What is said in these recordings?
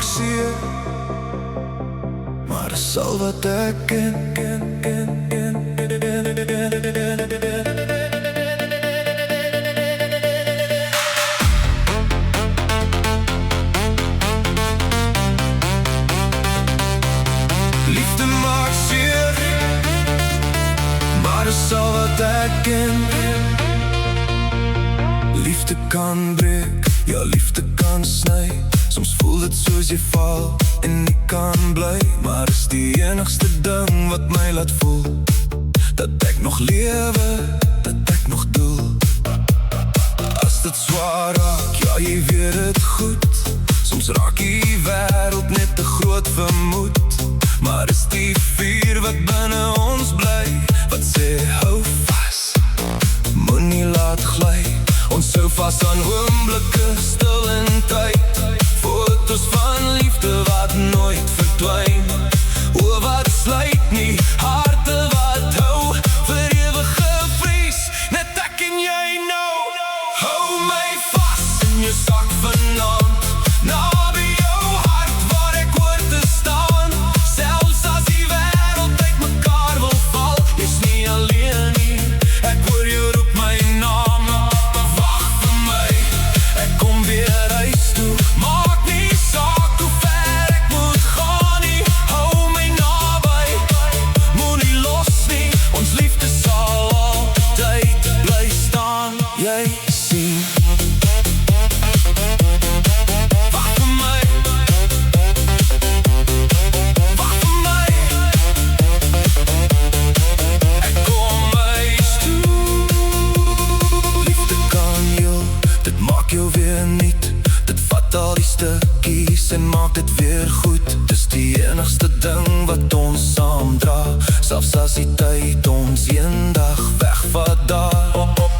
seer, maar dis al wat ek ken. Liefde maak seer, maar dis al wat ek ken. Liefde kan breek, ja liefde kan sny. Soms voel dit soos jy val en nie kan bly, maar is die enigste ding wat my laat voel dat ek nog lewe, dat ek nog doel. As dit swaar raak, ja jy weet het goed. Soms raak die wêreld net te groot vermoed, maar is die vuur wat binne ons bly, wat sê hou vas, moenie laat gly. Ons hou vas aan oomblikke stil in tyd, foto's van liefde wat nooit verdwyn. O wat sluit nie, harte wat hou, vir ewig gevries, net ek en jy nou. Hou my vas in jou sak vanaand, naby jou hart waar ek hoor te staan. Selfs as die wêreld uit mekaar wil val, jy's nie alleen nie, ek hoor jou roep my naam. Wag vir my, ek kom weer huis toe, maak nie saak hoe ver ek moet gaan nie. Hou my naby, moenie los nie, ons liefde sal altyd bly staan. Jy sien, wag vir my, wag vir my, ek kom huis toe. Liefde kan heel, dit maak jou weer niet. Dit vat al die stukkies en maak dit weer goed. Dis die enigste ding wat ons saamdra, selfs as die tyd ons eendag wegvat daar.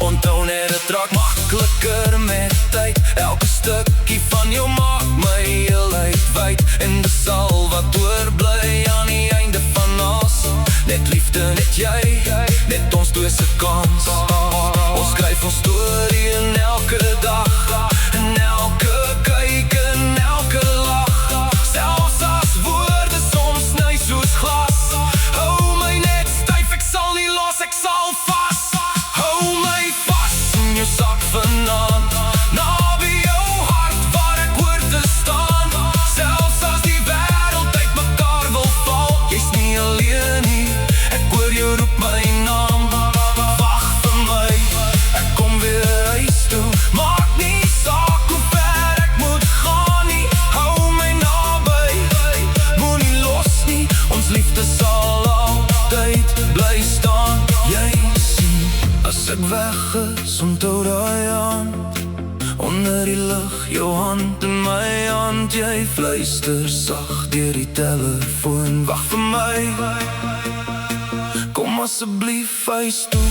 Onthou net, het raak makliker met tyd. Elke stukkie van jou maak my heelheid wyd, en dis al wat oorbly aan die einde van ons. Net liefde, net jy, net ons twee se kans. Ons skryf ons storie in elke dag, in elke kyk, in elke lach. Selfs as woorde soms sny soos glas, hou my net styf, ek sal nie los, ek sal vas. Hou my vas in jou sak vanaand, naby jou hart waar ek hoor te staan. Selfs as die wêreld uit mekaar wil val, jy's nie alleen nie, ek hoor jou roep my naam. Wag vir my, ek kom weer huis toe, maak nie saak hoe ver ek moet gaan nie. Hou my naby, moenie los nie, ons liefde sal altyd bly staan. Jy sien, as ek weg is, onthou daai hand, onder die lig, jou hand in my hand. Jy fluister sag deur die telefoon, wag vir my, kom asseblief huis toe.